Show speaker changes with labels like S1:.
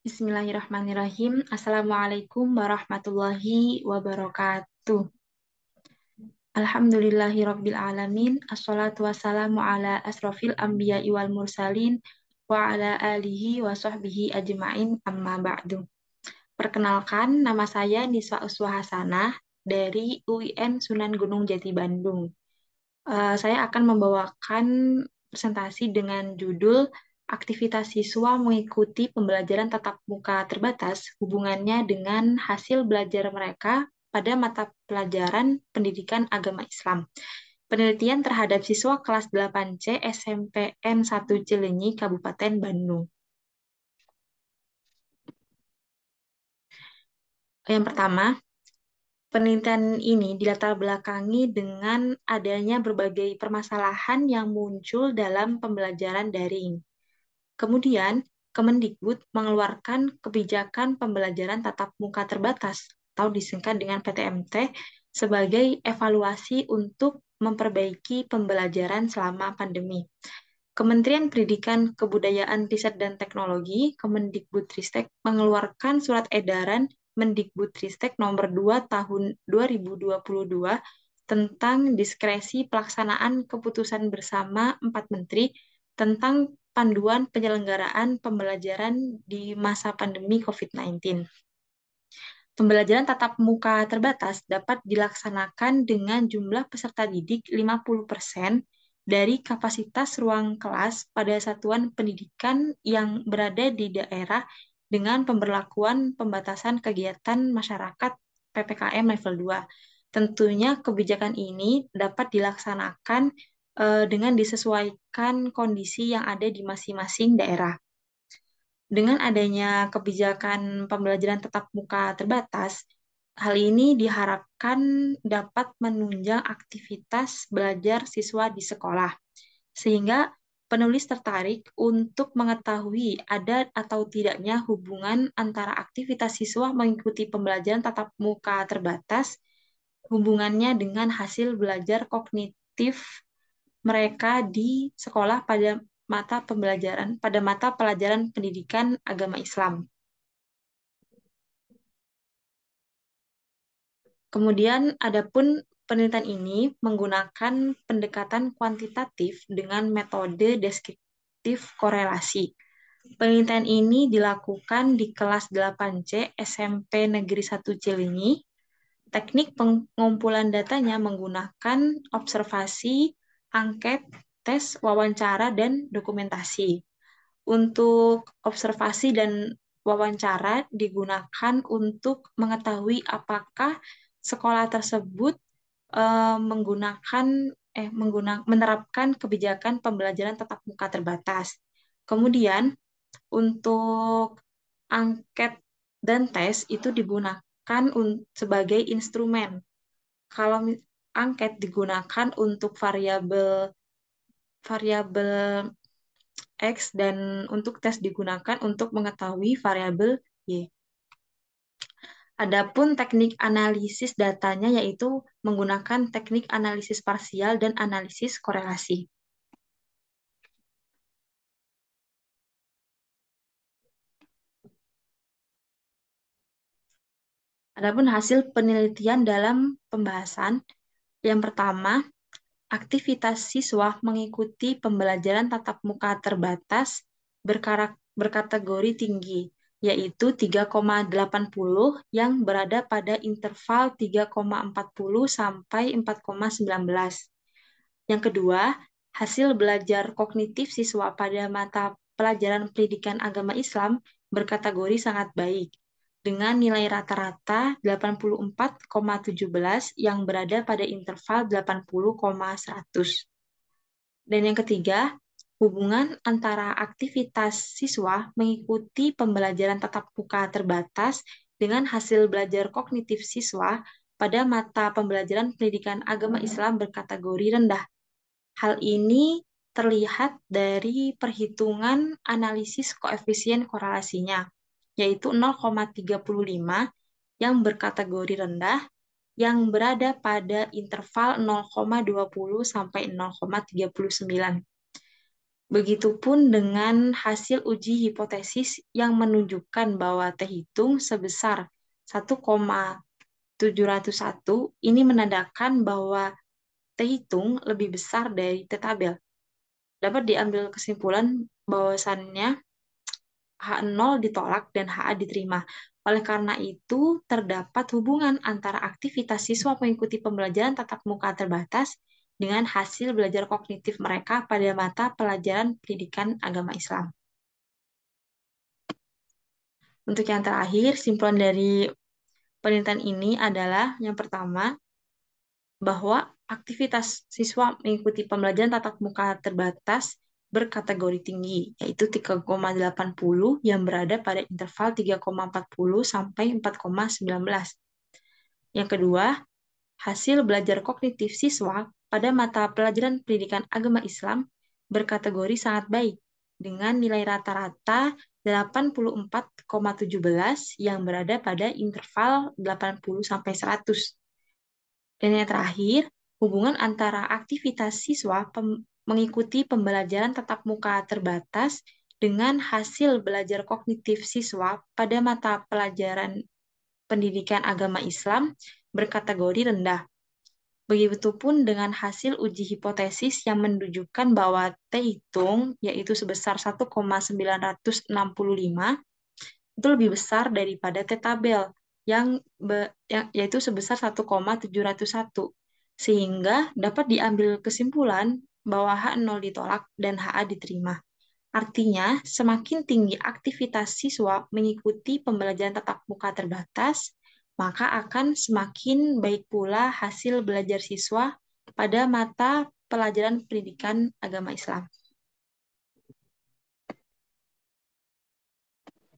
S1: Bismillahirrahmanirrahim. Assalamualaikum warahmatullahi wabarakatuh. Alhamdulillahirabbil alamin. Assalatu wassalamu ala asrofil anbiya'i wal mursalin wa ala alihi wa sahbihi ajma'in amma ba'du. Perkenalkan, nama saya Niswa Uswa Hasanah dari UIN Sunan Gunung Jati Bandung. Saya akan membawakan presentasi dengan judul Aktivitas siswa mengikuti pembelajaran tatap muka terbatas, hubungannya dengan hasil belajar mereka pada mata pelajaran pendidikan agama Islam. Penelitian terhadap siswa kelas 8C SMPN 1 Cileunyi, Kabupaten Bandung. Yang pertama, penelitian ini dilatar belakangi dengan adanya berbagai permasalahan yang muncul dalam pembelajaran daring. Kemudian, Kemendikbud mengeluarkan kebijakan pembelajaran tatap muka terbatas atau disingkat dengan PTMT sebagai evaluasi untuk memperbaiki pembelajaran selama pandemi. Kementerian Pendidikan, Kebudayaan, Riset, dan Teknologi, Kemendikbudristek, mengeluarkan surat edaran Mendikbudristek nomor 2 tahun 2022 tentang diskresi pelaksanaan keputusan bersama 4 menteri tentang panduan penyelenggaraan pembelajaran di masa pandemi COVID-19. Pembelajaran tatap muka terbatas dapat dilaksanakan dengan jumlah peserta didik 50% dari kapasitas ruang kelas pada satuan pendidikan yang berada di daerah dengan pemberlakuan pembatasan kegiatan masyarakat PPKM level 2. Tentunya kebijakan ini dapat dilaksanakan dengan disesuaikan kondisi yang ada di masing-masing daerah. Dengan adanya kebijakan pembelajaran tatap muka terbatas, hal ini diharapkan dapat menunjang aktivitas belajar siswa di sekolah, sehingga penulis tertarik untuk mengetahui ada atau tidaknya hubungan antara aktivitas siswa mengikuti pembelajaran tatap muka terbatas, hubungannya dengan hasil belajar kognitif mereka di sekolah pada mata pelajaran pendidikan agama Islam. Kemudian, adapun penelitian ini menggunakan pendekatan kuantitatif dengan metode deskriptif korelasi. Penelitian ini dilakukan di kelas 8C SMP Negeri 1 Cileunyi. Teknik pengumpulan datanya menggunakan observasi, angket, tes, wawancara, dan dokumentasi. Untuk observasi dan wawancara digunakan untuk mengetahui apakah sekolah tersebut menerapkan kebijakan pembelajaran tatap muka terbatas. Kemudian untuk angket dan tes itu digunakan sebagai instrumen. Kalau angket digunakan untuk variabel variabel X dan untuk tes digunakan untuk mengetahui variabel Y. Adapun teknik analisis datanya yaitu menggunakan teknik analisis parsial dan analisis korelasi. Adapun hasil penelitian dalam pembahasan, yang pertama, aktivitas siswa mengikuti pembelajaran tatap muka terbatas berkategori tinggi, yaitu 3,80 yang berada pada interval 3,40 sampai 4,19. Yang kedua, hasil belajar kognitif siswa pada mata pelajaran pendidikan agama Islam berkategori sangat baik, dengan nilai rata-rata 84,17 yang berada pada interval 80,100. Dan yang ketiga, hubungan antara aktivitas siswa mengikuti pembelajaran tatap muka terbatas dengan hasil belajar kognitif siswa pada mata pembelajaran pendidikan agama Islam berkategori rendah. Hal ini terlihat dari perhitungan analisis koefisien korelasinya, yaitu 0,35 yang berkategori rendah, yang berada pada interval 0,20 sampai 0,39. Begitupun dengan hasil uji hipotesis yang menunjukkan bahwa T hitung sebesar 1,701 ini menandakan bahwa T hitung lebih besar dari T tabel. Dapat diambil kesimpulan bahwasannya H0 ditolak dan HA diterima. Oleh karena itu, terdapat hubungan antara aktivitas siswa mengikuti pembelajaran tatap muka terbatas dengan hasil belajar kognitif mereka pada mata pelajaran pendidikan agama Islam. Untuk yang terakhir, simpulan dari penelitian ini adalah yang pertama, bahwa aktivitas siswa mengikuti pembelajaran tatap muka terbatas berkategori tinggi, yaitu 3,80 yang berada pada interval 3,40 sampai 4,19. Yang kedua, hasil belajar kognitif siswa pada mata pelajaran pendidikan agama Islam berkategori sangat baik, dengan nilai rata-rata 84,17 yang berada pada interval 80 sampai 100. Dan yang terakhir, hubungan antara aktivitas siswa mengikuti pembelajaran tatap muka terbatas dengan hasil belajar kognitif siswa pada mata pelajaran pendidikan agama Islam berkategori rendah. Begitupun dengan hasil uji hipotesis yang menunjukkan bahwa T hitung, yaitu sebesar 1,965, itu lebih besar daripada T tabel yang yaitu sebesar 1,701, sehingga dapat diambil kesimpulan bahwa H0 ditolak dan HA diterima. Artinya, semakin tinggi aktivitas siswa mengikuti pembelajaran tatap muka terbatas, maka akan semakin baik pula hasil belajar siswa pada mata pelajaran pendidikan agama Islam.